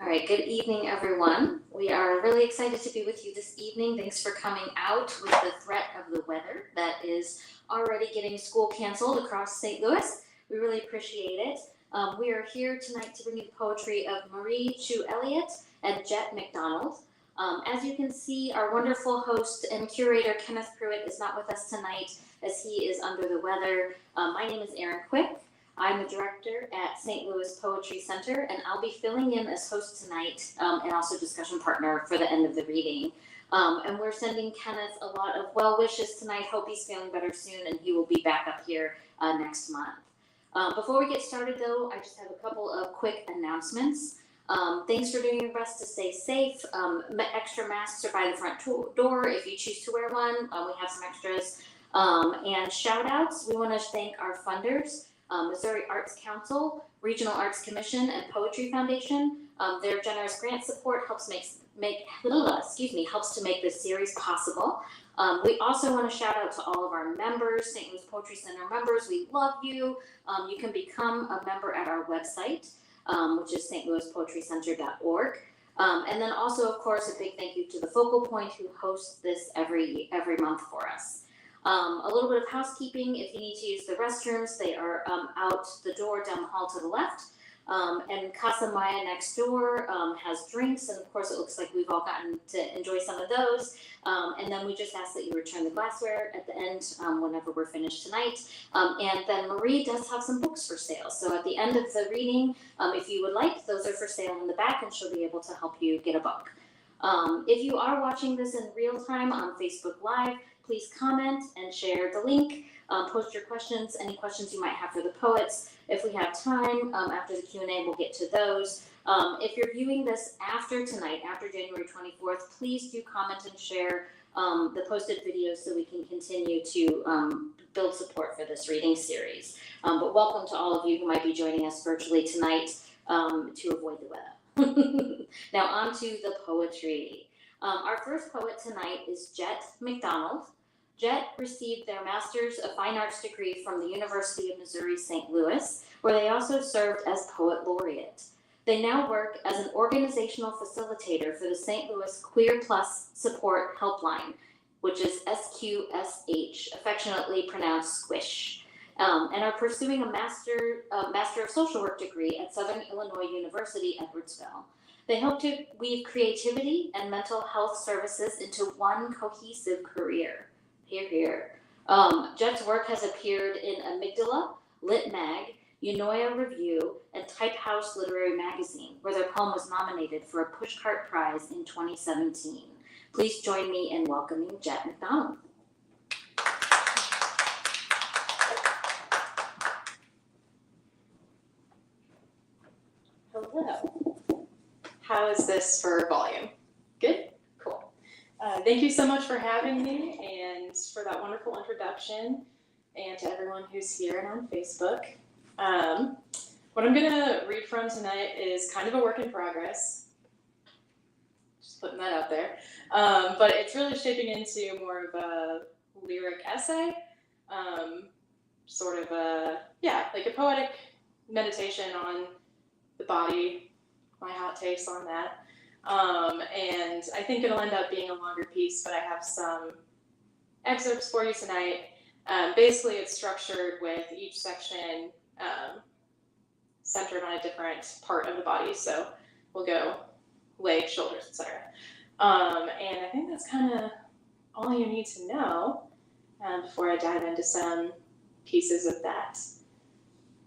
All right, good evening, everyone. We are really excited to be with you this evening. Thanks for coming out with the threat of the weather that is already getting school canceled across St. Louis. We really appreciate it. We are here tonight to bring you the poetry of Marie Chewe-Elliott and Jet McDonald. As you can see, our wonderful host and curator, Kenneth Pruitt, is not with us tonight as he is under the weather. My name is Erin Quick. I'm the director at St. Louis Poetry Center, and I'll be filling in as host tonight and also discussion partner for the end of the reading. And we're sending Kenneth a lot of well wishes tonight. Hope he's feeling better soon, and he will be back up here next month. Before we get started, though, I just have a couple of quick announcements. Thanks for doing your best to stay safe. Extra masks are by the front door if you choose to wear one. We have some extras. And shout outs, we want to thank our funders. Missouri Arts Council, Regional Arts Commission, and Poetry Foundation. Their generous grant support helps to make this series possible. We also want to shout out to all of our members, St. Louis Poetry Center members. We love you. You can become a member at our website, which is stlouispoetrycenter.org. And then also, of course, a big thank you to the Focal Point who hosts this every month for us. A little bit of housekeeping. If you need to use the restrooms, they are out the door down the hall to the left. And Casa Maya next door has drinks, and of course it looks like we've all gotten to enjoy some of those. And then we just ask that you return the glassware at the end whenever we're finished tonight. And then Marie does have some books for sale. So at the end of the reading, if you would like, those are for sale in the back, and she'll be able to help you get a book. If you are watching this in real time on Facebook Live, please comment and share the link. Post your questions, any questions you might have for the poets. If we have time, after the Q&A, we'll get to those. If you're viewing this after tonight, after January 24th, please do comment and share the posted videos so we can continue to build support for this reading series. But welcome to all of you who might be joining us virtually tonight to avoid the weather. Now on to the poetry. Our first poet tonight is Jet McDonald. Jet received their Master's of Fine Arts degree from the University of Missouri St. Louis, where they also served as Poet Laureate. They now work as an organizational facilitator for the St. Louis Queer Plus Support Helpline, which is SQSH, affectionately pronounced Squish, and are pursuing a Master of Social Work degree at Southern Illinois University, Edwardsville. They hope to weave creativity and mental health services into one cohesive career. Hear, hear. Jet's work has appeared in Amygdala, Lit Mag, Unoya Review, and Type House Literary Magazine, where their poem was nominated for a Pushcart Prize in 2017. Please join me in welcoming Jet McDonald. Hello. How is this for volume? Good? Cool. Thank you so much for having me and for that wonderful introduction, and to everyone who's here and on Facebook. What I'm going to read from tonight is kind of a work in progress. Just putting that out there. But it's really shaping into more of a lyric essay, sort of like a poetic meditation on the body, my hot takes on that. And I think it'll end up being a longer piece, but I have some excerpts for you tonight. Basically, it's structured with each section centered on a different part of the body. So we'll go legs, shoulders, etc. And I think that's kind of all you need to know before I dive into some pieces of that.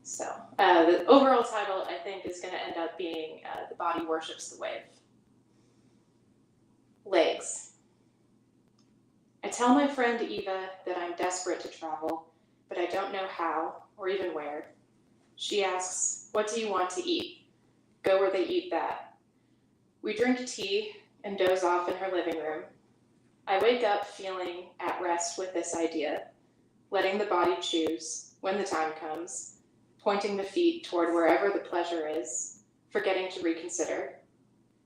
So the overall title, I think, is going to end up being The Body Worships the Wave. Legs. I tell my friend Eva that I'm desperate to travel, but I don't know how or even where. She asks, "What do you want to eat?" Go where they eat that. We drink tea and doze off in her living room. I wake up feeling at rest with this idea, letting the body choose when the time comes, pointing the feet toward wherever the pleasure is, forgetting to reconsider.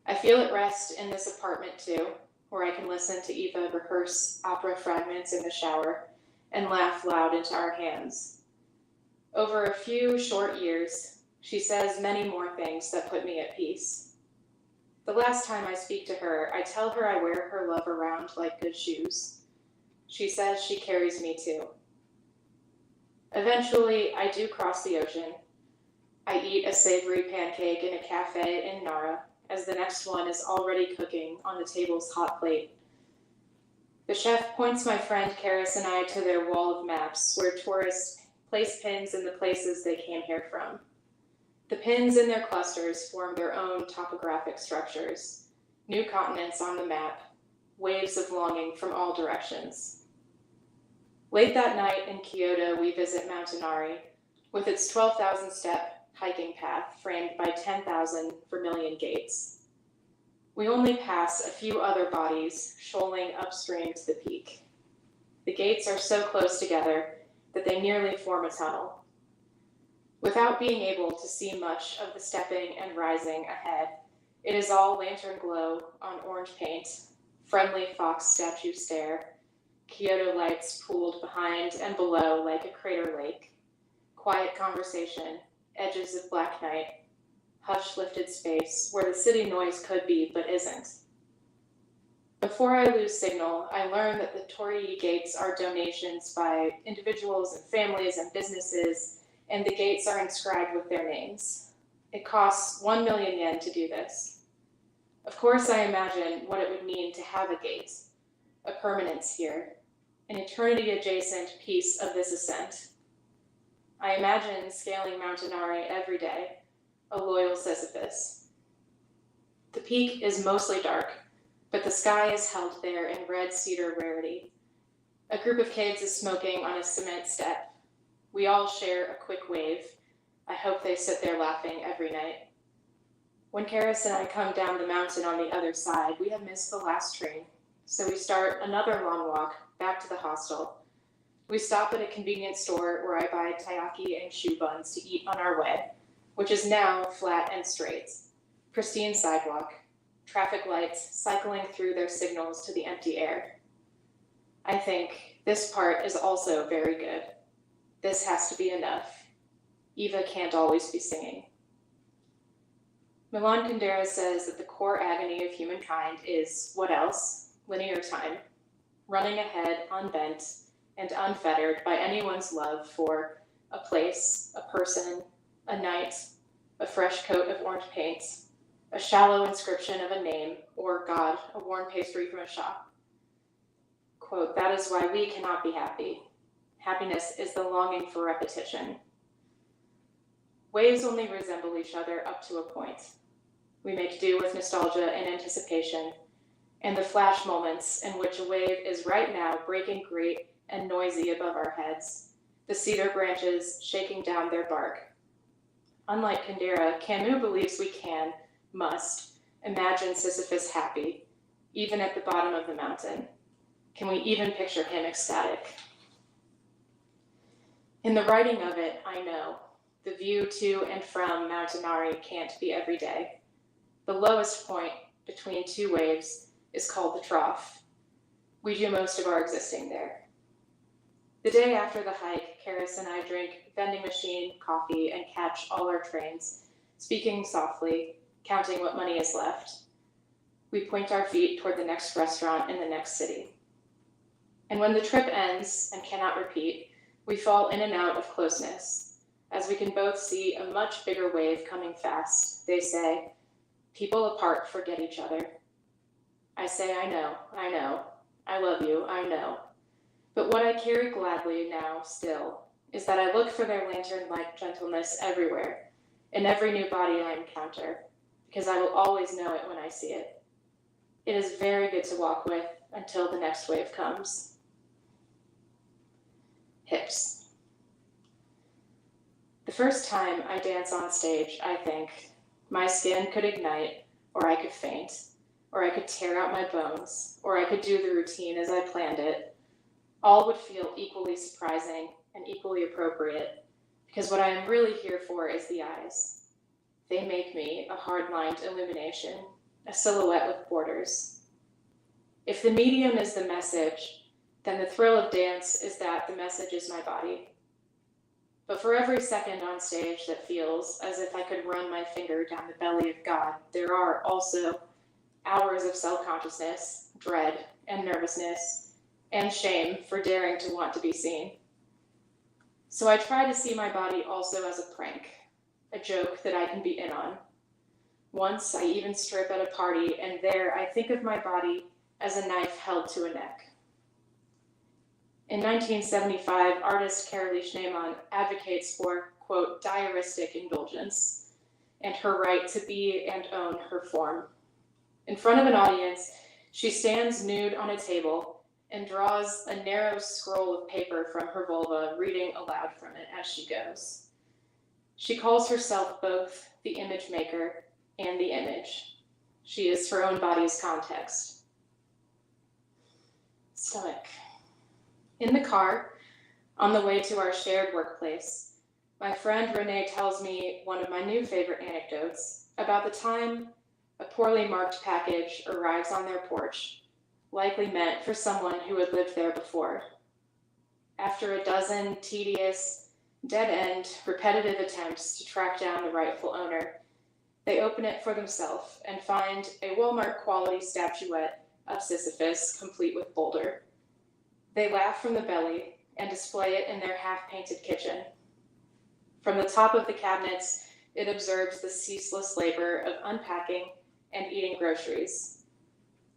I feel at rest in this apartment too, where I can listen to Eva rehearse opera fragments in the shower and laugh loud into our hands. Over a few short years, she says many more things that put me at peace. The last time I speak to her, I tell her I wear her love around like good shoes. She says she carries me too. Eventually, I do cross the ocean. I eat a savory pancake in a cafe in Nara, as the next one is already cooking on the table's hot plate. The chef points my friend Karis and I to their wall of maps where tourists place pins in the places they came here from. The pins in their clusters form their own topographic structures, new continents on the map, waves of longing from all directions. Late that night in Kyoto, we visit Mount Inari, with its 12,000-step hiking path framed by 10,000 vermilion gates. We only pass a few other bodies shoaling upstream to the peak. The gates are so close together that they nearly form a tunnel. Without being able to see much of the stepping and rising ahead, it is all lantern glow on orange paint, friendly fox statue stare, Kyoto lights pooled behind and below like a crater lake, quiet conversation, edges of black night, hush lifted space where the city noise could be but isn't. Before I lose signal, I learn that the torii gates are donations by individuals and families and businesses, and the gates are inscribed with their names. It costs 1 million yen to do this. Of course, I imagine what it would mean to have a gate, a permanence here, an eternity-adjacent piece of this ascent. I imagine scaling Mount Inari every day, a loyal Sisyphus. The peak is mostly dark, but the sky is held there in red cedar rarity. A group of kids is smoking on a cement step. We all share a quick wave. I hope they sit there laughing every night. When Karis and I come down the mountain on the other side, we have missed the last train, so we start another long walk back to the hostel. We stop at a convenience store where I buy taiyaki and shoe buns to eat on our way, which is now flat and straight. Pristine sidewalk, traffic lights cycling through their signals to the empty air. I think this part is also very good. This has to be enough. Eva can't always be singing. Milan Kundera says that the core agony of humankind is, what else? Linear time. Running ahead, unbent, and unfettered by anyone's love for a place, a person, a night, a fresh coat of orange paint, a shallow inscription of a name, or God, a worn pastry from a shop. Quote, that is why we cannot be happy. Happiness is the longing for repetition. Waves only resemble each other up to a point. We make do with nostalgia and anticipation, and the flash moments in which a wave is right now breaking great and noisy above our heads, the cedar branches shaking down their bark. Unlike Kundera, Camus believes we can, must, imagine Sisyphus happy, even at the bottom of the mountain. Can we even picture him ecstatic? In the writing of it, I know, the view to and from Mount Inari can't be every day. The lowest point between two waves is called the trough. We do most of our existing there. The day after the hike, Karis and I drink vending machine coffee and catch all our trains, speaking softly, counting what money is left. We point our feet toward the next restaurant in the next city. And when the trip ends and cannot repeat, we fall in and out of closeness, as we can both see a much bigger wave coming fast. They say, people apart forget each other. I say, I know, I love you, I know. But what I carry gladly now still is that I look for their lantern-like gentleness everywhere, in every new body I encounter, because I will always know it when I see it. It is very good to walk with until the next wave comes. Hips. The first time I dance on stage, I think, my skin could ignite, or I could faint, or I could tear out my bones, or I could do the routine as I planned it. All would feel equally surprising and equally appropriate, because what I am really here for is the eyes. They make me a hard-lined illumination, a silhouette with borders. If the medium is the message, then the thrill of dance is that the message is my body. But for every second on stage that feels as if I could run my finger down the belly of God, there are also hours of self-consciousness, dread, and nervousness, and shame for daring to want to be seen. So I try to see my body also as a prank, a joke that I can be in on. Once I even strip at a party, and there I think of my body as a knife held to a neck. In 1975, artist Carolee Schneemann advocates for, quote, diaristic indulgence, and her right to be and own her form. In front of an audience, she stands nude on a table and draws a narrow scroll of paper from her vulva, reading aloud from it as she goes. She calls herself both the image maker and the image. She is her own body's context. Stomach. In the car, on the way to our shared workplace, my friend Renee tells me one of my new favorite anecdotes about the time a poorly marked package arrives on their porch, likely meant for someone who had lived there before. After a dozen tedious, dead-end, repetitive attempts to track down the rightful owner, they open it for themselves and find a Walmart-quality statuette of Sisyphus, complete with boulder. They laugh from the belly and display it in their half-painted kitchen. From the top of the cabinets, it observes the ceaseless labor of unpacking and eating groceries.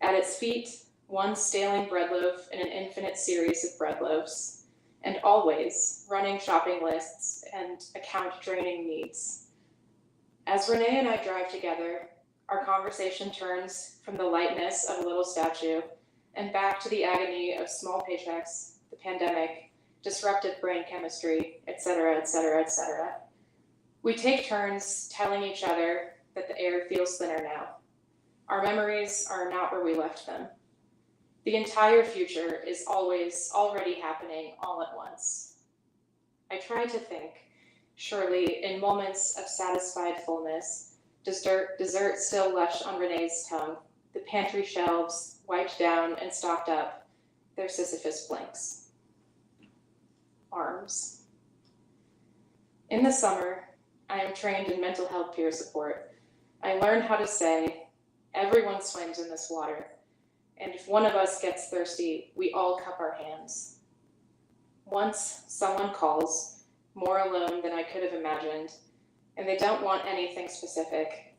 At its feet, one staling bread loaf in an infinite series of bread loaves, and always running shopping lists and account-draining needs. As Renee and I drive together, our conversation turns from the lightness of a little statue and back to the agony of small paychecks, the pandemic, disrupted brain chemistry, etc., etc., etc. We take turns telling each other that the air feels thinner now. Our memories are not where we left them. The entire future is always already happening all at once. I try to think, surely in moments of satisfied fullness, dessert still lush on Renee's tongue, the pantry shelves wiped down and stocked up, their Sisyphus blinks. Arms. In the summer, I am trained in mental health peer support. I learned how to say, everyone swims in this water, and if one of us gets thirsty, we all cup our hands. Once someone calls, more alone than I could have imagined, and they don't want anything specific,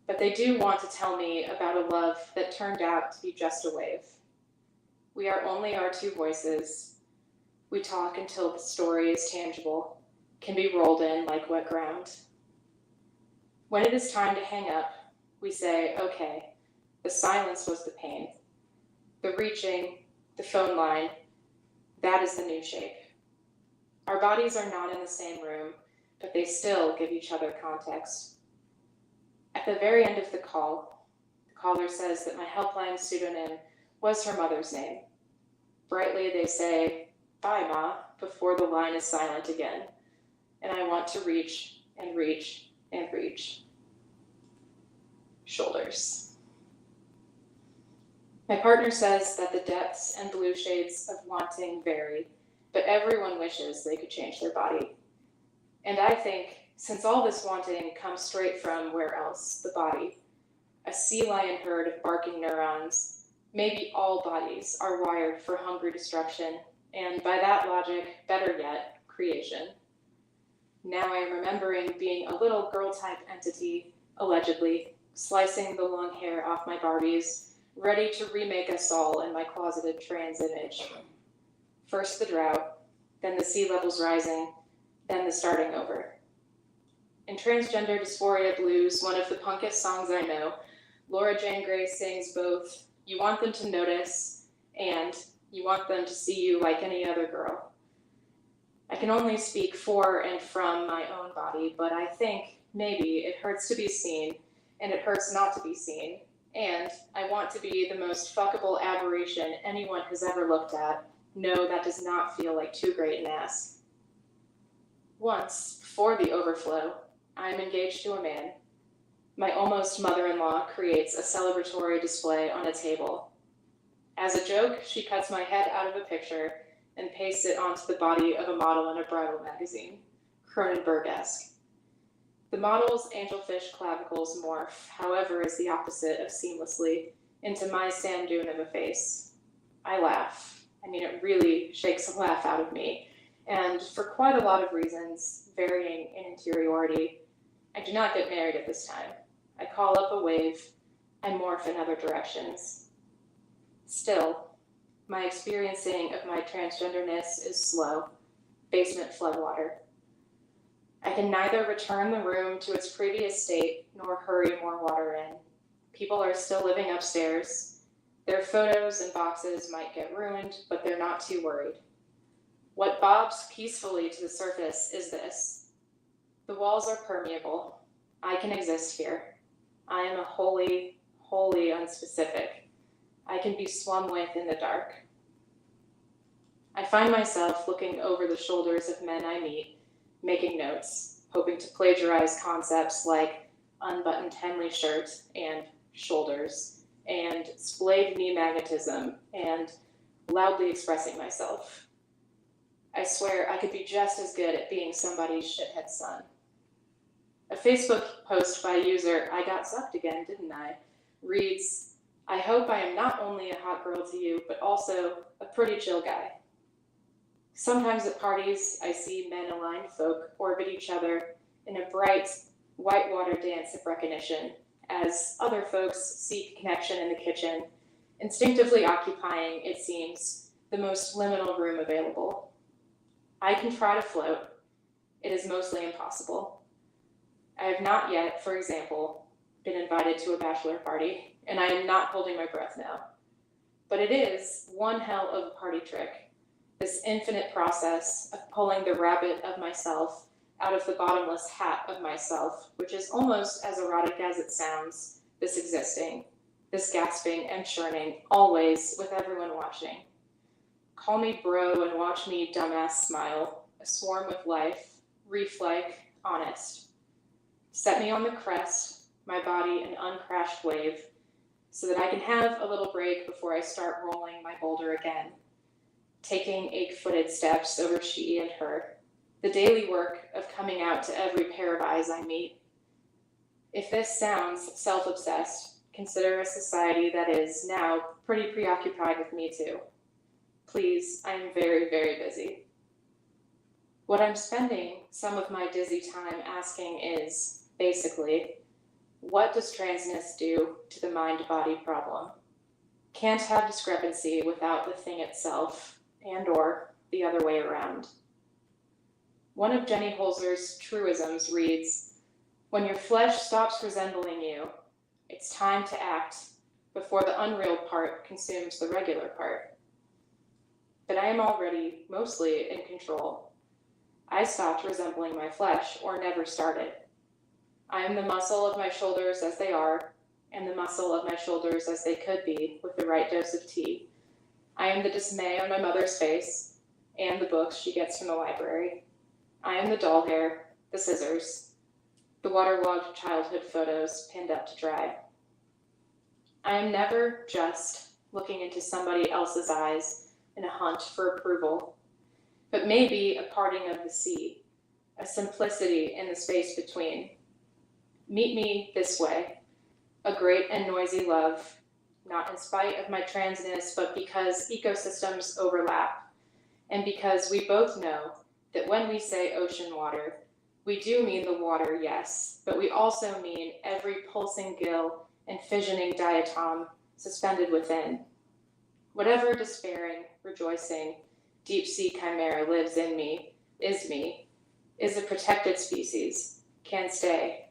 but they do want to tell me about a love that turned out to be just a wave. We are only our two voices. We talk until the story is tangible, can be rolled in like wet ground. When it is time to hang up, we say, okay, the silence was the pain. The reaching, the phone line, that is the new shape. Our bodies are not in the same room, but they still give each other context. At the very end of the call, the caller says that my helpline pseudonym was her mother's name. Brightly they say, bye, Ma, before the line is silent again, and I want to reach and reach and reach. Shoulders. My partner says that the depths and blue shades of wanting vary, but everyone wishes they could change their body. And I think, since all this wanting comes straight from where else? The body. A sea lion herd of barking neurons, maybe all bodies are wired for hungry destruction, and by that logic, better yet, creation. Now I am remembering being a little girl-type entity, allegedly, slicing the long hair off my Barbies, ready to remake us all in my closeted trans image. First the drought, then the sea levels rising, then the starting over. In Transgender Dysphoria Blues, one of the punkest songs I know, Laura Jane Grace sings both, you want them to notice, and you want them to see you like any other girl. I can only speak for and from my own body, but I think maybe it hurts to be seen, and it hurts not to be seen, and I want to be the most fuckable aberration anyone has ever looked at. No, that does not feel like too great an ass. Once, before the overflow, I am engaged to a man. My almost mother-in-law creates a celebratory display on a table. As a joke, she cuts my head out of a picture and pastes it onto the body of a model in a bridal magazine, Cronenberg-esque. The model's angelfish clavicles morph, however, is the opposite of seamlessly, into my sand dune of a face. I laugh. I mean, it really shakes a laugh out of me. And for quite a lot of reasons, varying in interiority, I do not get married at this time. I call up a wave, I morph in other directions. Still, my experiencing of my transgenderness is slow, basement floodwater. I can neither return the room to its previous state nor hurry more water in. People are still living upstairs. Their photos and boxes might get ruined, but they're not too worried. What bobs peacefully to the surface is this. The walls are permeable. I can exist here. I am a wholly unspecific. I can be swum with in the dark. I find myself looking over the shoulders of men I meet, making notes, hoping to plagiarize concepts like unbuttoned Henley shirt and shoulders, and splayed knee magnetism, and loudly expressing myself. I swear I could be just as good at being somebody's shithead son. A Facebook post by user, I got sucked again, didn't I, reads, I hope I am not only a hot girl to you, but also a pretty chill guy. Sometimes at parties, I see men-aligned folk orbit each other in a bright, whitewater dance of recognition, as other folks seek connection in the kitchen, instinctively occupying, it seems, the most liminal room available. I can try to float. It is mostly impossible. I have not yet, for example, been invited to a bachelor party, and I am not holding my breath now. But it is one hell of a party trick, this infinite process of pulling the rabbit of myself out of the bottomless hat of myself, which is almost as erotic as it sounds, this existing, this gasping and churning, always with everyone watching. Call me bro and watch me dumbass smile, a swarm with life, reef-like, honest. Set me on the crest, my body an uncrashed wave, so that I can have a little break before I start rolling my boulder again, taking ache-footed steps over she and her, the daily work of coming out to every pair of eyes I meet. If this sounds self-obsessed, consider a society that is now pretty preoccupied with me too. Please, I am very, very busy. What I'm spending some of my dizzy time asking is, basically, what does transness do to the mind-body problem? Can't have discrepancy without the thing itself, and/or the other way around. One of Jenny Holzer's truisms reads, when your flesh stops resembling you, it's time to act before the unreal part consumes the regular part. But I am already mostly in control. I stopped resembling my flesh, or never started. I am the muscle of my shoulders as they are, and the muscle of my shoulders as they could be with the right dose of tea. I am the dismay on my mother's face, and the books she gets from the library. I am the doll hair, the scissors, the waterlogged childhood photos pinned up to dry. I am never just looking into somebody else's eyes in a hunt for approval, but maybe a parting of the sea, a simplicity in the space between. Meet me this way, a great and noisy love, not in spite of my transness, but because ecosystems overlap, and because we both know that when we say ocean water, we do mean the water, yes, but we also mean every pulsing gill and fissioning diatom suspended within. Whatever despairing, rejoicing, deep-sea chimera lives in me, is a protected species, can stay.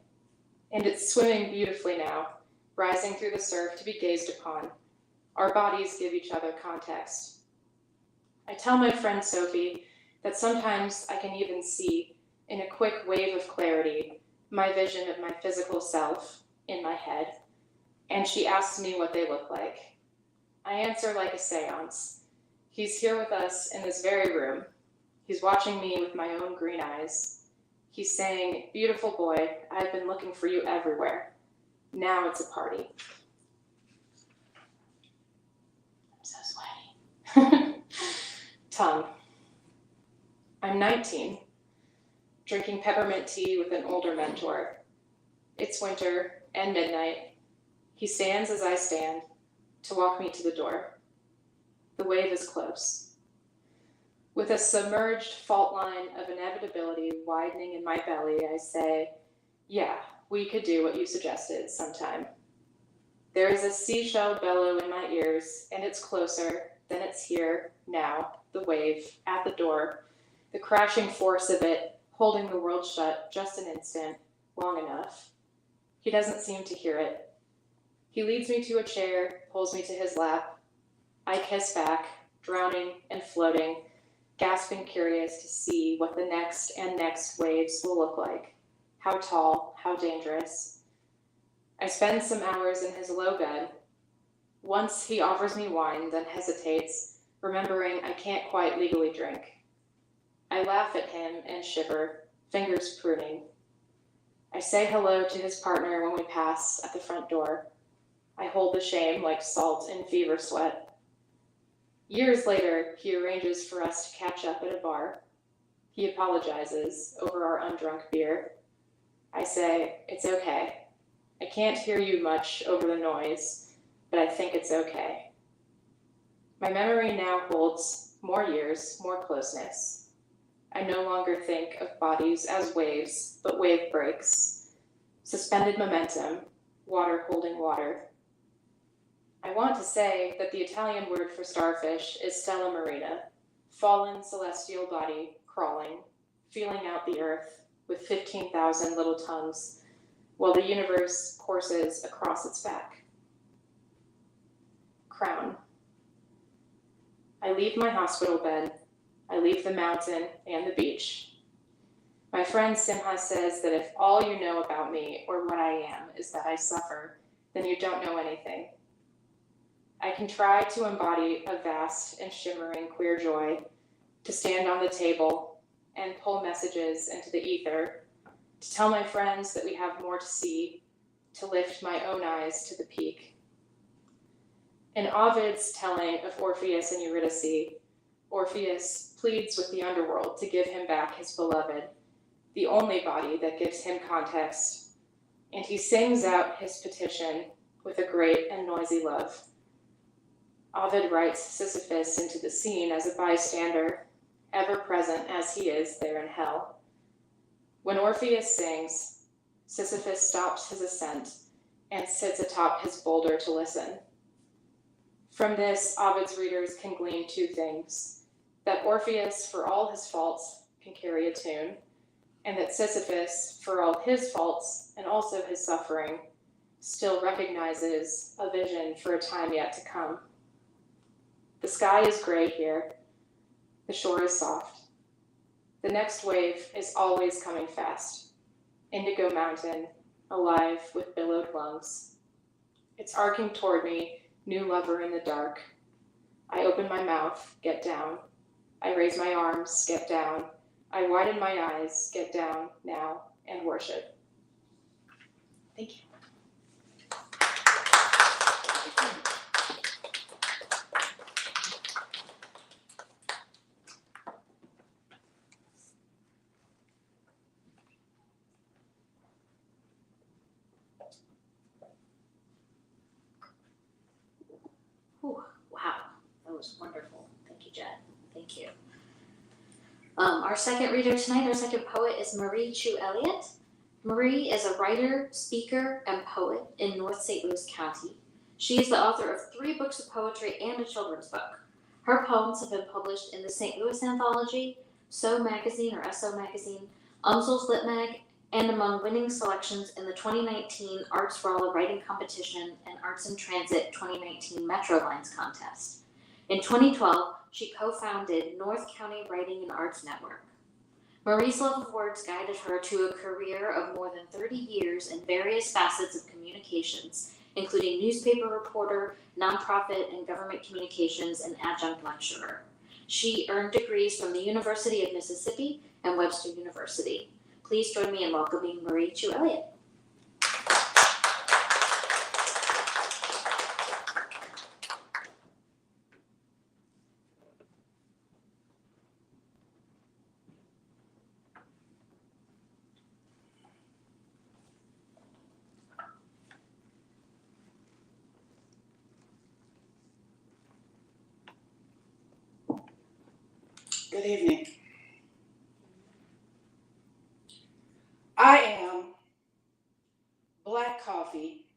And it's swimming beautifully now, rising through the surf to be gazed upon. Our bodies give each other context. I tell my friend Sophie that sometimes I can even see, in a quick wave of clarity, my vision of my physical self in my head, and she asks me what they look like. I answer like a seance. He's here with us in this very room. He's watching me with my own green eyes. He's saying, beautiful boy, I've been looking for you everywhere. Now it's a party. I'm so sweaty. Tongue. I'm 19. drinking peppermint tea with an older mentor. It's winter and midnight. He stands as I stand to walk me to the door. The wave is close. With a submerged fault line of inevitability widening in my belly, I say, yeah, we could do what you suggested sometime. There is a seashell bellow in my ears, and it's closer, then it's here, now, the wave, at the door, the crashing force of it, holding the world shut just an instant, long enough. He doesn't seem to hear it. He leads me to a chair, pulls me to his lap. I kiss back, drowning and floating, gasping curious to see what the next and next waves will look like. How tall, how dangerous. I spend some hours in his low bed. Once he offers me wine, then hesitates, remembering I can't quite legally drink. I laugh at him and shiver, fingers pruning. I say hello to his partner when we pass at the front door. I hold the shame like salt in fever sweat. Years later, he arranges for us to catch up at a bar. He apologizes over our undrunk beer. I say, it's okay. I can't hear you much over the noise, but I think it's okay. My memory now holds more years, more closeness. I no longer think of bodies as waves, but wave breaks. Suspended momentum, water holding water. I want to say that the Italian word for starfish is stella marina, fallen celestial body crawling, feeling out the earth with 15,000 little tongues, while the universe courses across its back. Crown. I leave my hospital bed. I leave the mountain and the beach. My friend Simha says that if all you know about me or what I am is that I suffer, then you don't know anything. I can try to embody a vast and shimmering queer joy, to stand on the table and pull messages into the ether, to tell my friends that we have more to see, to lift my own eyes to the peak. In Ovid's telling of Orpheus and Eurydice, Orpheus pleads with the underworld to give him back his beloved, the only body that gives him context, and he sings out his petition with a great and noisy love. Ovid writes Sisyphus into the scene as a bystander, ever present as he is there in hell. When Orpheus sings, Sisyphus stops his ascent and sits atop his boulder to listen. From this, Ovid's readers can glean two things: that Orpheus, for all his faults, can carry a tune, and that Sisyphus, for all his faults and also his suffering, still recognizes a vision for a time yet to come. The sky is gray here. The shore is soft. The next wave is always coming fast. Indigo Mountain, alive with billowed lungs. It's arcing toward me, new lover in the dark. I open my mouth, get down. I raise my arms, get down. I widen my eyes, get down now, and worship. Thank you. Wow, that was wonderful. Thank you, Jen. Thank you. Our second reader tonight, our second poet, is Marie Chewe-Elliott. Marie is a writer, speaker, and poet in North St. Louis County. She is the author of 3 books of poetry and a children's book. Her poems have been published in the St. Louis Anthology, So Magazine or SO Magazine, Umsel's Lit Mag, and among winning selections in the 2019 Arts for All Writing Competition and Arts in Transit 2019 Metro Lines Contest. In 2012, she co-founded North County Writing and Arts Network. Marie's love of words guided her to a career of more than 30 years in various facets of communications, including newspaper reporter, nonprofit and government communications, and adjunct lecturer. She earned degrees from the University of Mississippi and Webster University. Please join me in welcoming Marie Chewe-Elliott. Good evening. I am black coffee,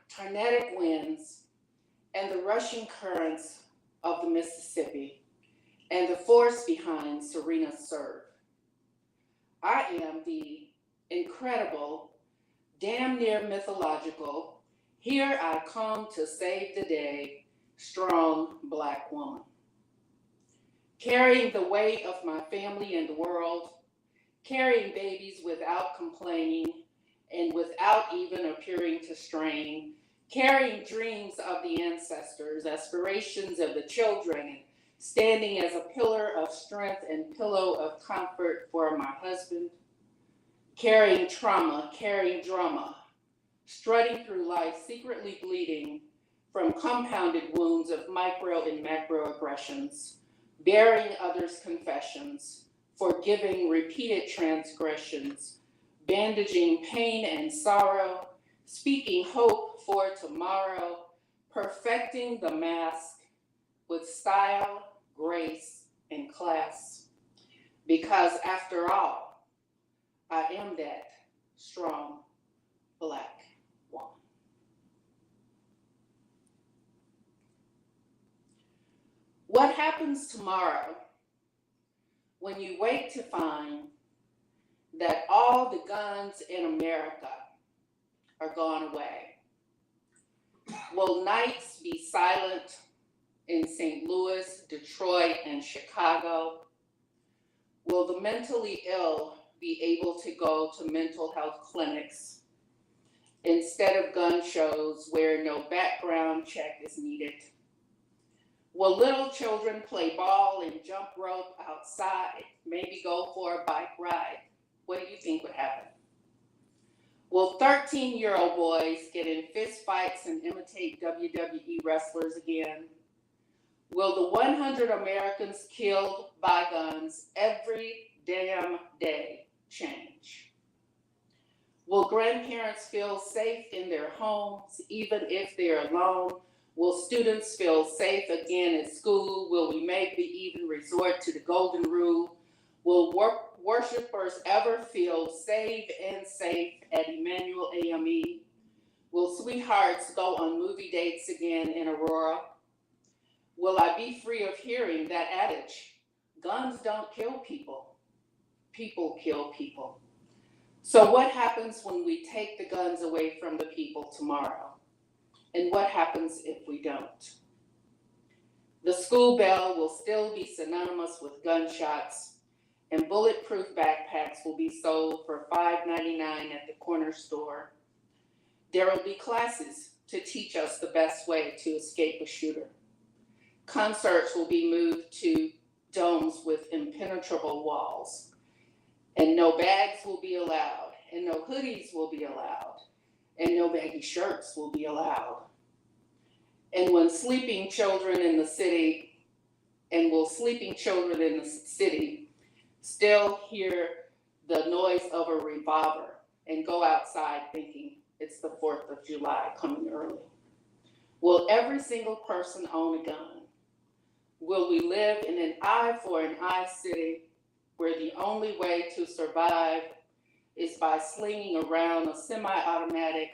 tornadic winds, and the rushing currents of the Mississippi, and the force behind Serena's serve. I am the incredible, damn near mythological, here I come to save the day, strong black woman. Carrying the weight of my family and the world, carrying babies without complaining and without even appearing to strain, carrying dreams of the ancestors, aspirations of the children, standing as a pillar of strength and pillow of comfort for my husband, carrying trauma, carrying drama, strutting through life secretly bleeding from compounded wounds of micro and macroaggressions, bearing others' confessions, forgiving repeated transgressions, bandaging pain and sorrow, speaking hope for tomorrow, perfecting the mask with style, grace, and class. Because after all, I am that strong black woman. What happens tomorrow when you wake to find that all the guns in America are gone away? Will nights be silent in St. Louis, Detroit, and Chicago? Will the mentally ill be able to go to mental health clinics instead of gun shows where no background check is needed? Will little children play ball and jump rope outside, maybe go for a bike ride? What do you think would happen? Will 13-year-old boys get in fist fights and imitate WWE wrestlers again? Will the 100 Americans killed by guns every damn day change? Will grandparents feel safe in their homes even if they're alone? Will students feel safe again at school? Will we maybe even resort to the golden rule? Will worshipers ever feel safe and safe at Emmanuel AME? Will sweethearts go on movie dates again in Aurora? Will I be free of hearing that adage, guns don't kill people, people kill people? So what happens when we take the guns away from the people tomorrow? And what happens if we don't? The school bell will still be synonymous with gunshots, and bulletproof backpacks will be sold for $5.99 at the corner store. There will be classes to teach us the best way to escape a shooter. Concerts will be moved to domes with impenetrable walls, and no bags will be allowed, and no hoodies will be allowed, and no baggy shirts will be allowed. And when sleeping children in the city, will sleeping children in the city still hear the noise of a revolver and go outside thinking it's the 4th of July coming early? Will every single person own a gun? Will we live in an eye for an eye city where the only way to survive is by slinging around a semi-automatic?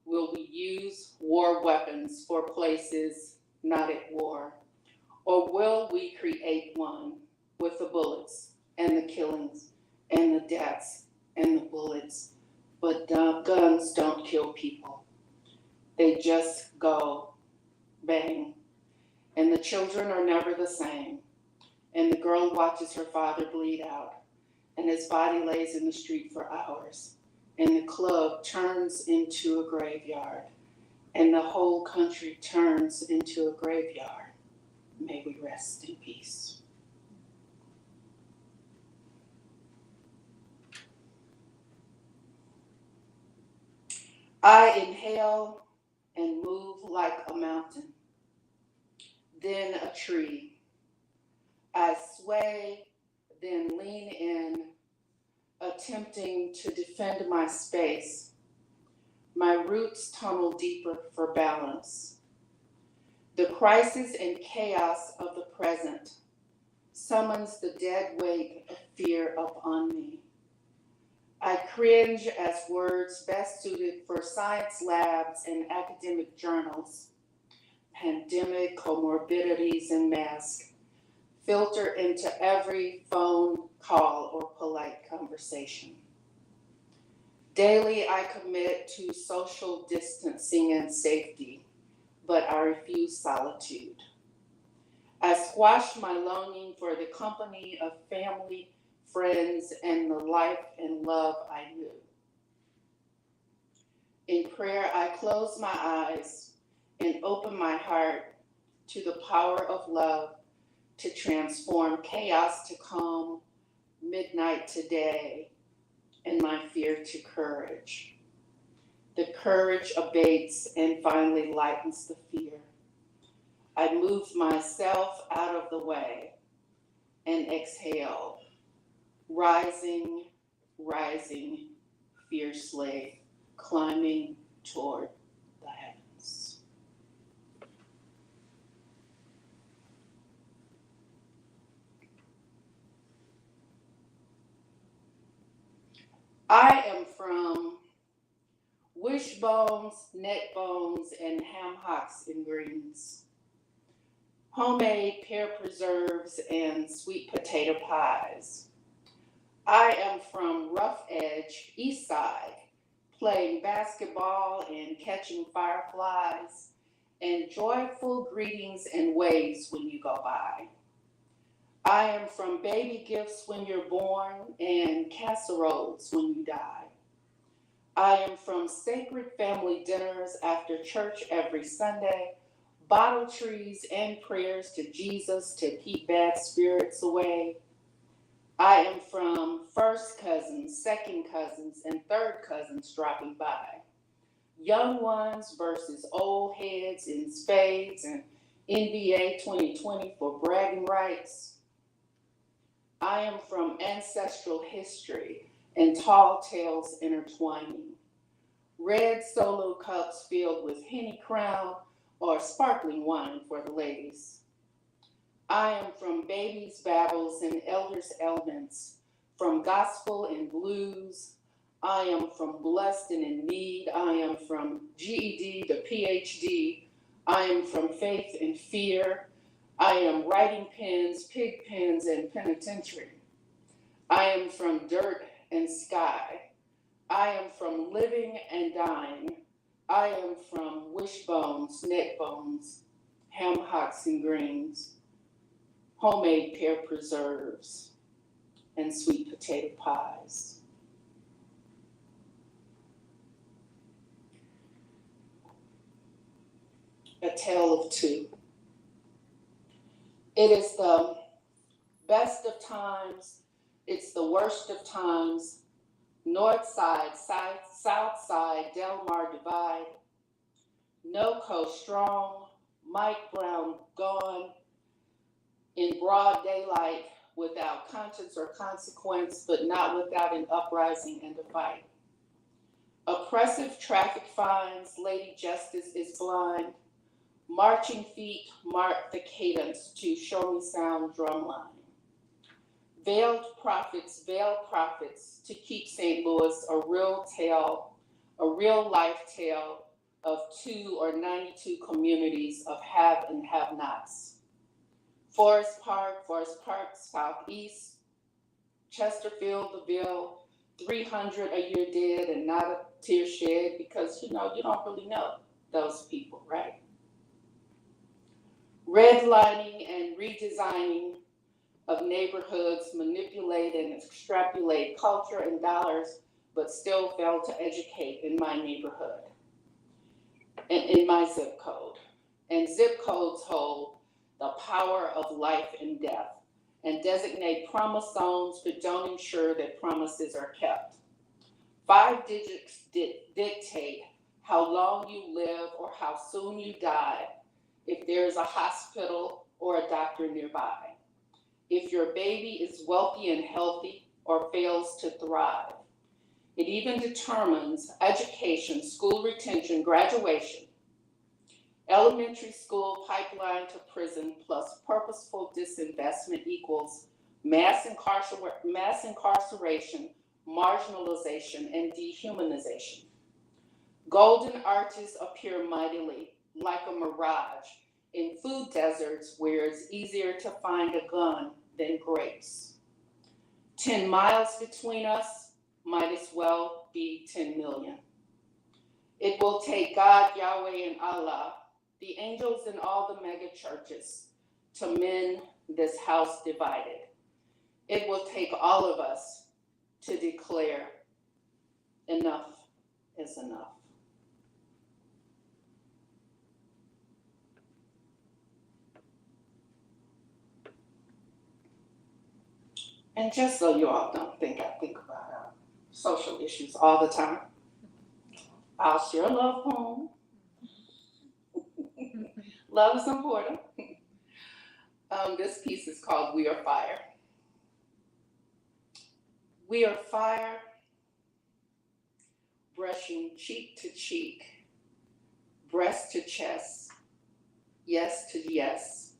Will we use war weapons for places not at war? Or will we create one with the bullets and the killings and the deaths and the bullets? But guns don't kill people. They just go bang. And the children are never the same. And the girl watches her father bleed out, and his body lays in the street for hours. And the club turns into a graveyard, and the whole country turns into a graveyard. May we rest in peace. I inhale and move like a mountain, then a tree. I sway, then lean in, attempting to defend my space. My roots tunnel deeper for balance. The crisis and chaos of the present summons the dead weight of fear upon me. I cringe as words best suited for science labs and academic journals, pandemic comorbidities and masks, filter into every phone call or polite conversation. Daily, I commit to social distancing and safety, but I refuse solitude. I squash my longing for the company of family, friends, and the life and love I knew. In prayer, I close my eyes and open my heart to the power of love to transform chaos to calm, midnight to day, and my fear to courage. The courage abates and finally lightens the fear. I move myself out of the way and exhale, rising, rising fiercely, climbing toward the heavens. I am from wishbones, neck bones, and ham hocks and greens, homemade pear preserves and sweet potato pies. I am from Rough Edge, East Side, playing basketball and catching fireflies, and joyful greetings and waves when you go by. I am from baby gifts when you're born and casseroles when you die. I am from sacred family dinners after church every Sunday, bottle trees and prayers to Jesus to keep bad spirits away. I am from first cousins, second cousins, and third cousins dropping by. Young ones versus old heads in spades and NBA 2020 for bragging rights. I am from ancestral history and tall tales intertwining. Red solo cups filled with Henny Crown or sparkling wine for the ladies. I am from babies' babbles and elders' elements, from gospel and blues. I am from blessed and in need. I am from GED to PhD. I am from faith and fear. I am writing pens, pig pens, and penitentiary. I am from dirt and sky. I am from living and dying. I am from wishbones, neck bones, ham hocks and greens, homemade pear preserves, and sweet potato pies. A tale of two. It is the best of times, it's the worst of times, north side, south side, Del Mar divide, NoCo strong, Mike Brown gone, in broad daylight, without conscience or consequence, but not without an uprising and a fight. Oppressive traffic fines, Lady Justice is blind, marching feet mark the cadence to Show Me Sound drumline. Veiled prophets to keep St. Louis a real life tale of 2 or 92 communities of have and have-nots. Forest Park, Southeast, Chesterfield, the Ville, 300 a year dead and not a tear shed because, you don't really know those people, right? Redlining and redesigning of neighborhoods manipulate and extrapolate culture and dollars, but still fail to educate in my neighborhood and in my zip code. And zip codes hold the power of life and death and designate promise zones, but don't ensure that promises are kept. 5 digits dictate how long you live or how soon you die if there's a hospital or a doctor nearby. If your baby is wealthy and healthy or fails to thrive. It even determines education, school retention, graduation. Elementary school pipeline to prison plus purposeful disinvestment equals mass incarceration, marginalization, and dehumanization. Golden arches appear mightily, like a mirage, in food deserts where it's easier to find a gun than grapes. 10 miles between us might as well be 10 million. It will take God, Yahweh, and Allah, the angels in all the mega churches, to mend this house divided. It will take all of us to declare enough is enough. And just so you all don't think I think about social issues all the time, I'll share a love poem. Love is important. This piece is called We Are Fire. We are fire, brushing cheek to cheek, breast to chest, yes to yes.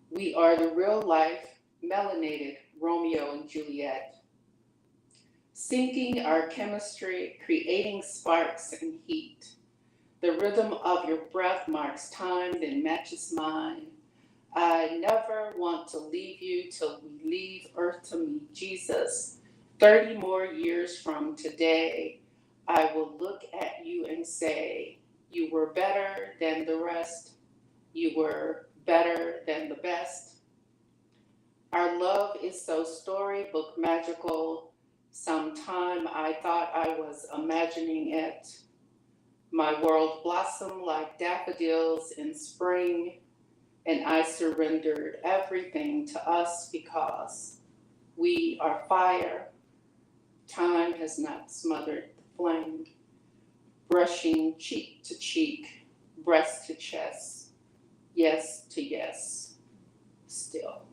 We are the real life, melanated Romeo and Juliet, syncing our chemistry, creating sparks and heat. The rhythm of your breath marks time, then matches mine. I never want to leave you till we leave earth to meet Jesus. 30 more years from today, I will look at you and say, you were better than the rest. You were better than the best. Our love is so storybook magical. Sometime I thought I was imagining it. My world blossomed like daffodils in spring, and I surrendered everything to us because we are fire. Time has not smothered the flame. Brushing cheek to cheek, breast to chest, yes to yes, still.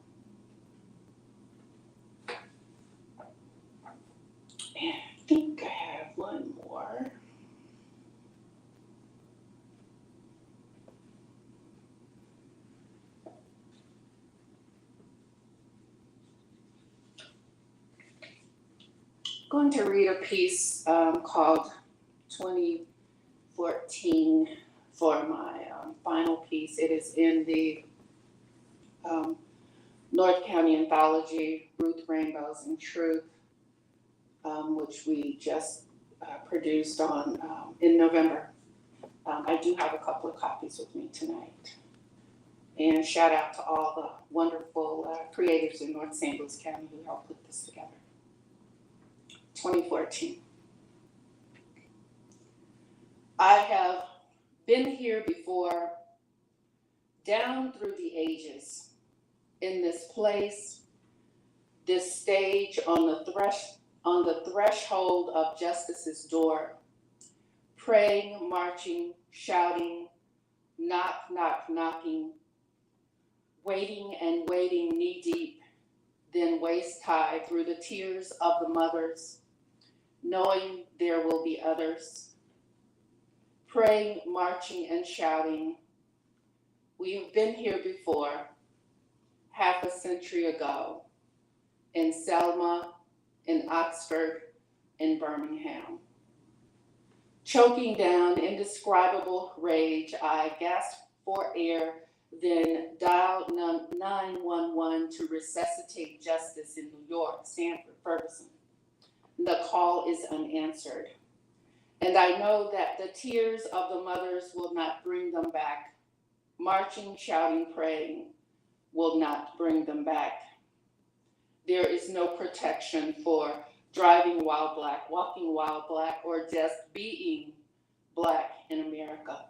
And I think I have one more. I'm going to read a piece called 2014 for my final piece. It is in the North County Anthology, Ruth, Rainbows, and Truth, which we just produced on in November. I do have a couple of copies with me tonight. And shout out to all the wonderful creatives in North St. Louis County who helped put this together. 2014. I have been here before, down through the ages, in this place, this stage on the threshold of justice's door, praying, marching, shouting, knock, knock, knocking, waiting and waiting knee deep, then waist high through the tears of the mothers, knowing there will be others. Praying, marching, and shouting. We have been here before, half a century ago, in Selma, in Oxford, in Birmingham. Choking down indescribable rage, I gasped for air, then dialed 911 to resuscitate justice in New York, Sanford, Ferguson. The call is unanswered. And I know that the tears of the mothers will not bring them back. Marching, shouting, praying will not bring them back. There is no protection for driving while black, walking while black, or just being black in America.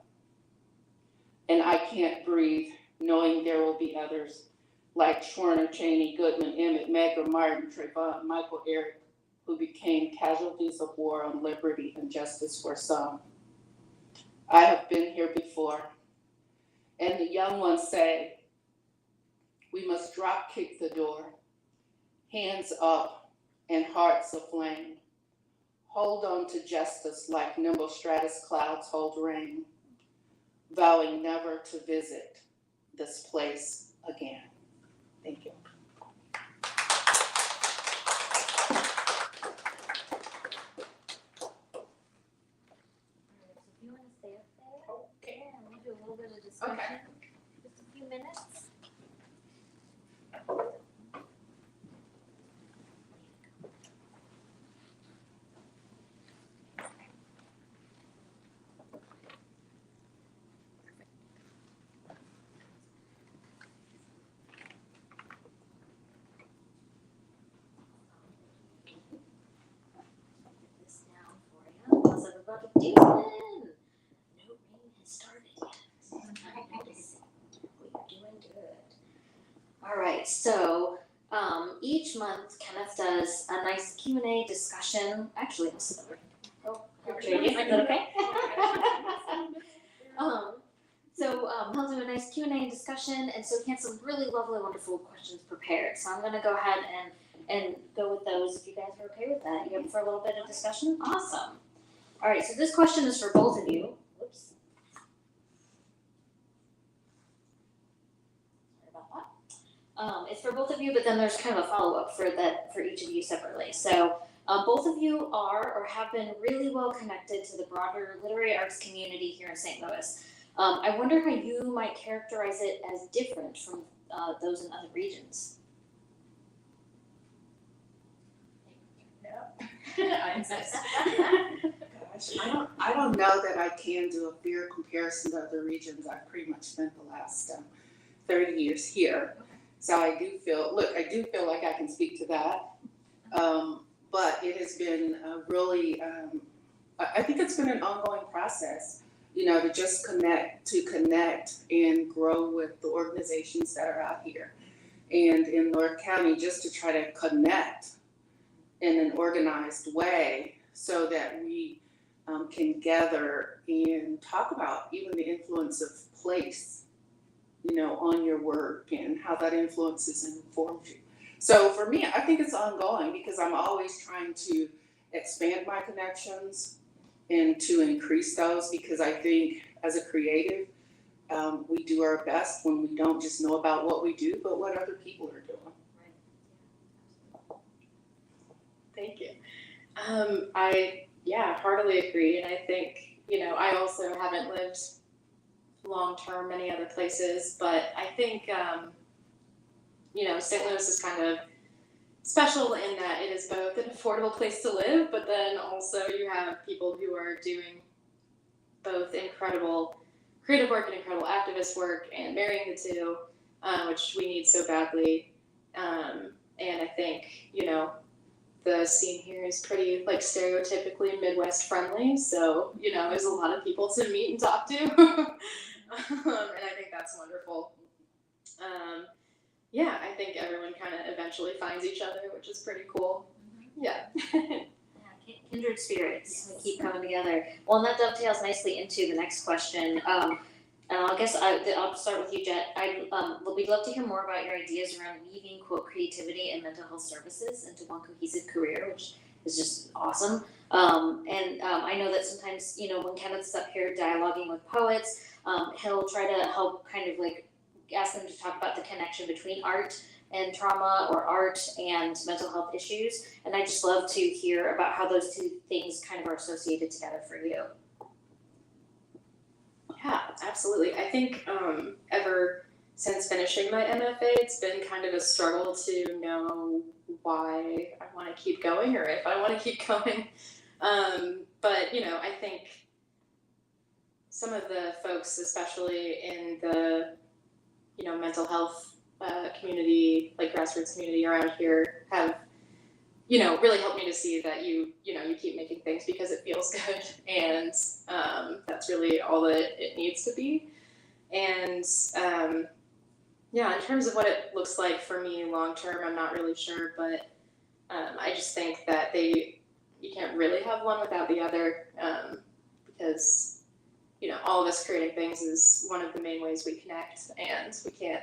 And I can't breathe knowing there will be others like Schwerner, Cheney, Goodman, Emmett, Medgar, Martin, Trayvon, Michael, Eric, who became casualties of war on liberty and justice for some. I have been here before. And the young ones say, we must drop kick the door, hands up and hearts aflame. Hold on to justice like nimble stratus clouds hold rain. vowing never to visit this place again. Thank you. If you want to stay up there, Okay. yeah, we'll do a little bit of discussion. Okay. Just a few minutes. Put this down for you. How's everybody doing? No rain has started yet. Nice. We're doing good. All right, so each month Kenneth does a nice Q&A discussion. Actually, this is is that okay? He'll do a nice Q&A and discussion, and so he has some really lovely, wonderful questions prepared. So I'm going to go ahead and go with those if you guys are okay with that. You up for a little bit of discussion? Awesome. All right, so this question is for both of you. Whoops. Sorry about that. It's for both of you, but then there's kind of a follow-up for each of you separately. So both of you are or have been really well connected to the broader literary arts community here in St. Louis. I wonder how you might characterize it as different from those in other regions. Gosh, I don't know that I can do a fair comparison to other regions. I've pretty much spent the last 30 years here. So I do feel like I can speak to that. But it has been really, I think it's been an ongoing process, to just connect and grow with the organizations that are out here. And in North County, just to try to connect in an organized way so that we can gather and talk about even the influence of place, on your work and how that influences and informs you. So for me, I think it's ongoing because I'm always trying to expand my connections and to increase those, because I think as a creative, we do our best when we don't just know about what we do, but what other people are doing. Thank you. I heartily agree, and I think I also haven't lived long term many other places, but I think St. Louis is kind of special in that it is both an affordable place to live, but then also you have people who are doing both incredible creative work and incredible activist work and marrying the two, which we need so badly. And I think, the scene here is pretty stereotypically Midwest friendly. So, there's a lot of people to meet and talk to. And I think that's wonderful. I think everyone kind of eventually finds each other, which is pretty cool. Yeah. Kindred spirits. We keep coming together. Well, and that dovetails nicely into the next question. And I guess I'll start with you, Jet. We'd love to hear more about your ideas around weaving, quote, creativity and mental health services into one cohesive career, which is just awesome. I know that sometimes, when Kenneth's up here dialoguing with poets, he'll try to help kind of ask them to talk about the connection between art and trauma or art and mental health issues. And I just love to hear about how those two things kind of are associated together for you. Yeah, absolutely. I think ever since finishing my MFA, it's been kind of a struggle to know why I want to keep going or if I want to keep going. But, I think some of the folks, especially in the, mental health community, grassroots community around here, have, really helped me to see that you keep making things because it feels good, and that's really all that it needs to be. And in terms of what it looks like for me long term, I'm not really sure, but I just think that you can't really have one without the other, because all of us creating things is one of the main ways we connect, and we can't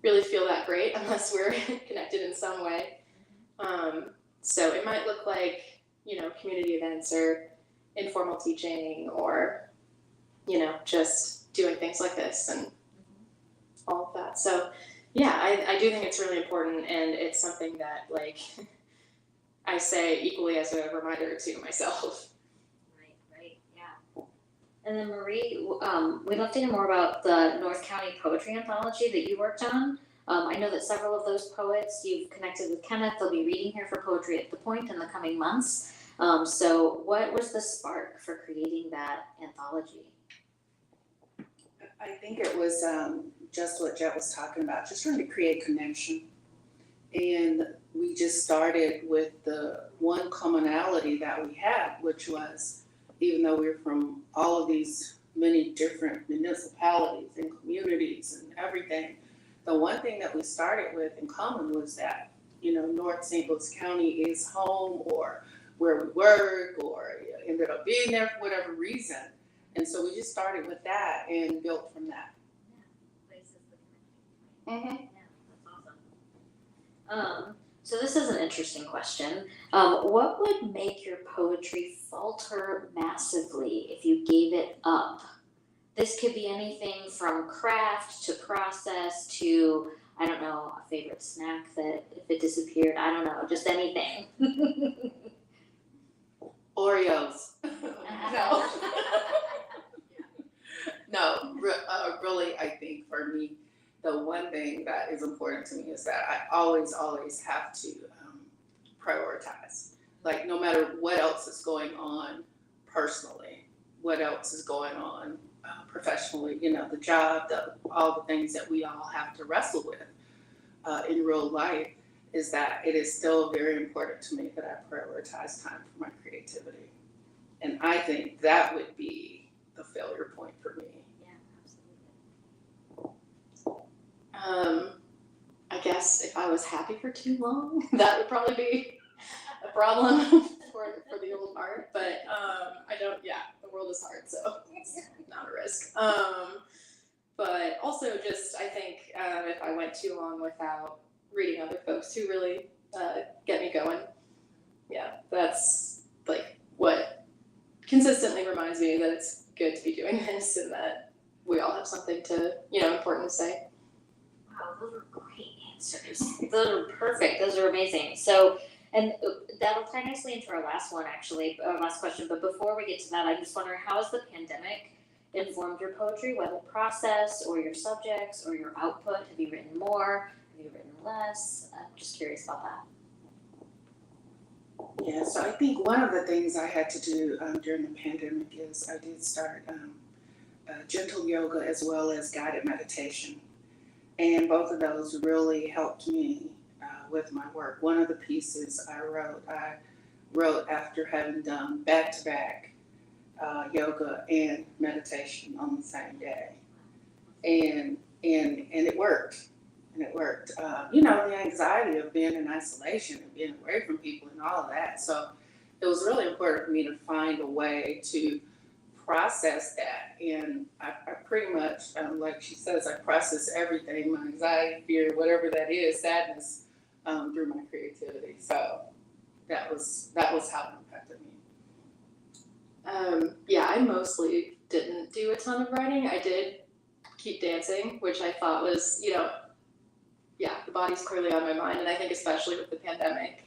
really feel that great unless we're connected in some way. So it might look like, community events or informal teaching or, just doing things like this and all of that. So yeah, I do think it's really important, and it's something that like I say equally as a reminder to myself. Right, yeah. And then Marie, we'd love to hear more about the North County Poetry Anthology that you worked on. I know that several of those poets you've connected with Kenneth. They'll be reading here for Poetry at the Point in the coming months. So what was the spark for creating that anthology? I think it was just what Jet was talking about, just trying to create connection. And we just started with the one commonality that we had, which was, even though we were from all of these many different municipalities and communities and everything, the one thing that we started with in common was that, you know, North St. Louis County is home, or where we work, or ended up being there for whatever reason. And so we just started with that and built from that. Places the connection. Yeah, that's awesome. So this is an interesting question. What would make your poetry falter massively if you gave it up? This could be anything from craft to process to, I don't know, a favorite snack that if it disappeared, I don't know, just anything. Oreos. No. No, really, I think for me, the one thing that is important to me is that I always have to prioritize. Like, no matter what else is going on personally, what else is going on professionally, you know, the job, all the things that we all have to wrestle with in real life, is that it is still very important to me that I prioritize time for my creativity. And I think that would be the failure point for me. Yeah, I guess if I was happy for too long, that would probably be a problem for the old heart. But I don't. Yeah, the world is hard, so it's not a risk. But also, just I think if I went too long without reading other folks who really get me going, yeah, that's like what consistently reminds me that it's good to be doing this and that we all have something to, important to say. Wow, those are great answers. Those are perfect. Those are amazing. So, and that'll tie nicely into our last one, actually, our last question. But before we get to that, I just wonder, how has the pandemic informed your poetry, whether process or your subjects or your output? Have you written more? Have you written less? I'm just curious about that. Yeah, so I think one of the things I had to do during the pandemic is I did start gentle yoga as well as guided meditation. And both of those really helped me with my work. One of the pieces I wrote after having done back-to-back yoga and meditation on the same day. And it worked. And it worked. The anxiety of being in isolation and being away from people and all of that. So it was really important for me to find a way to process that. And I pretty much, like she says, I process everything, my anxiety, fear, whatever that is, sadness, through my creativity. So that was how it impacted me. Yeah, I mostly didn't do a ton of writing. I did keep dancing, which I thought was, the body's clearly on my mind. And I think especially with the pandemic,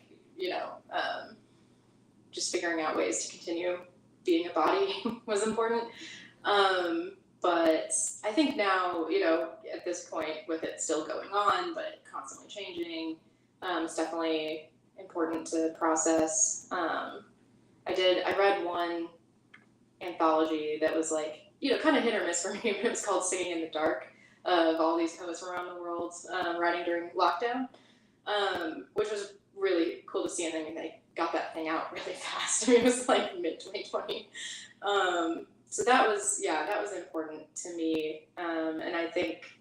just figuring out ways to continue being a body was important. But I think now, at this point with it still going on, but constantly changing, it's definitely important to process. I read one anthology that was like, kind of hit or miss for me, but it was called Singing in the Dark, of all these poets from around the world writing during lockdown, which was really cool to see. And I mean, they got that thing out really fast. It was like mid-2020. So that was important to me. And I think,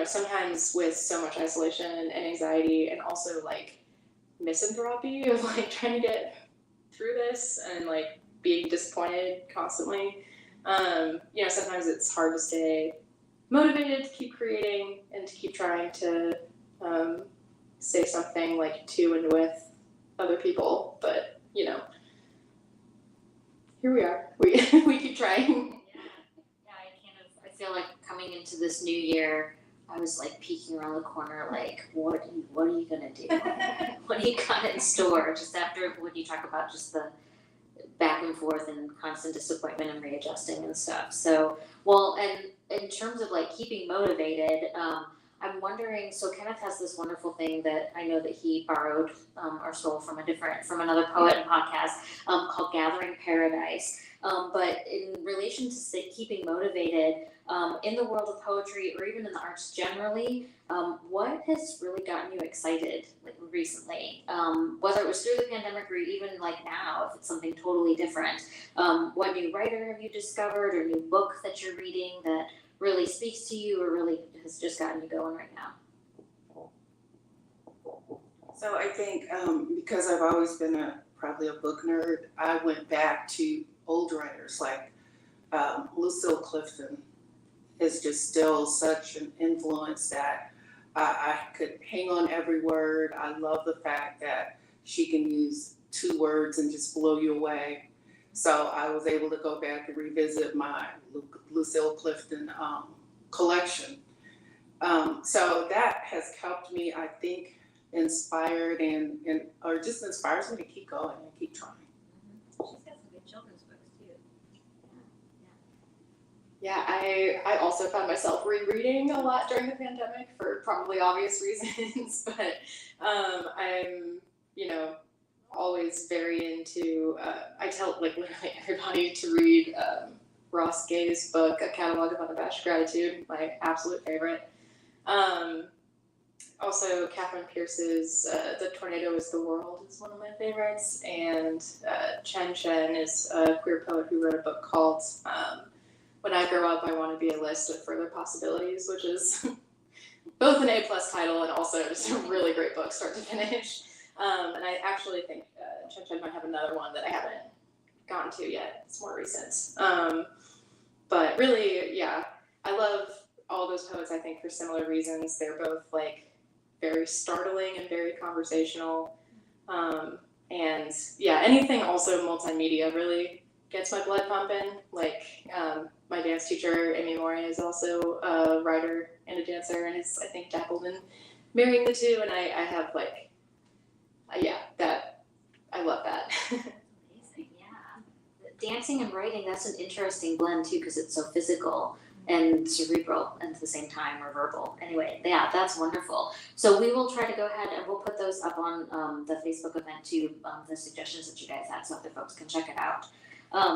sometimes with so much isolation and anxiety and also like misanthropy of like trying to get through this and like being disappointed constantly, sometimes it's hard to stay motivated to keep creating and to keep trying to say something like to and with other people, but here we are. We keep trying. I feel going into this new year, I was like peeking around the corner, like, what are you gonna do? What do you got in store? Just after when you talk about just the back and forth and constant disappointment and readjusting and stuff. So, well, and in terms of like keeping motivated, I'm wondering. So Kenneth has this wonderful thing that I know that he borrowed or stole from another poet and podcast called Gathering Paradise. But in relation to keeping motivated in the world of poetry or even in the arts generally, what has really gotten you excited like recently? Whether it was through the pandemic or even like now, if it's something totally different. What new writer have you discovered or new book that you're reading that really speaks to you or really has just gotten you going right now? So I think because I've always been probably a book nerd, I went back to old writers like Lucille Clifton is just still such an influence that I could hang on every word. I love the fact that she can use 2 words and just blow you away. So I was able to go back and revisit my Lucille Clifton collection. So that has helped me, I think, inspired and or just inspires me to keep going and keep trying. She's got some good children's books too. Yeah, I also found myself rereading a lot during the pandemic for probably obvious reasons, but I'm, always very into, I tell like literally everybody to read Ross Gay's book, A Catalog of Unabashed Gratitude, my absolute favorite. Also, Catherine Pierce's The Tornado is the World is one of my favorites, and Chen Chen is a queer poet who wrote a book called When I Grow Up, I Want to Be a List of Further Possibilities, which is both an A+ title and also just a really great book, start to finish. And I actually think Chen Chen might have another one that I haven't gotten to yet. It's more recent. But really, yeah, I love all those poets, I think, for similar reasons. They're both like very startling and very conversational. And yeah, anything also multimedia really gets my blood pumping. Like my dance teacher, Amy Moore, is also a writer and a dancer and has, I think, dabbled in marrying the two. And I have like, I love that. Amazing, yeah. Dancing and writing, that's an interesting blend too because it's so physical and cerebral at the same time, or verbal. Anyway, yeah, that's wonderful. So we will try to go ahead and we'll put those up on the Facebook event too, the suggestions that you guys had so other folks can check it out.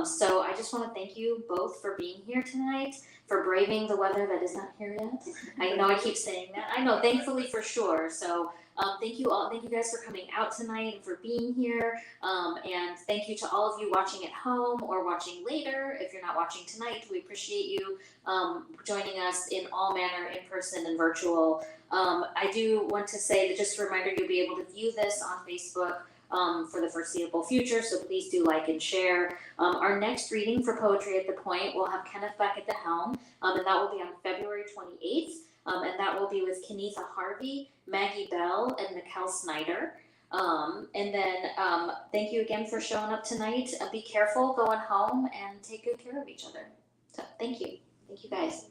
So I just want to thank you both for being here tonight, for braving the weather that is not here yet. I know I keep saying that. I know, thankfully for sure. So thank you all. Thank you guys for coming out tonight and for being here. And thank you to all of you watching at home or watching later. If you're not watching tonight, we appreciate you joining us in all manner, in person and virtual. I do want to say that just a reminder, you'll be able to view this on Facebook for the foreseeable future, so please do like and share. Our next reading for Poetry at the Point, we'll have Kenneth back at the helm, and that will be on February 28th, and that will be with Kenitha Harvey, Maggie Bell, and Mikkel Snyder. And then thank you again for showing up tonight. Be careful going home and take good care of each other. So thank you. Thank you guys.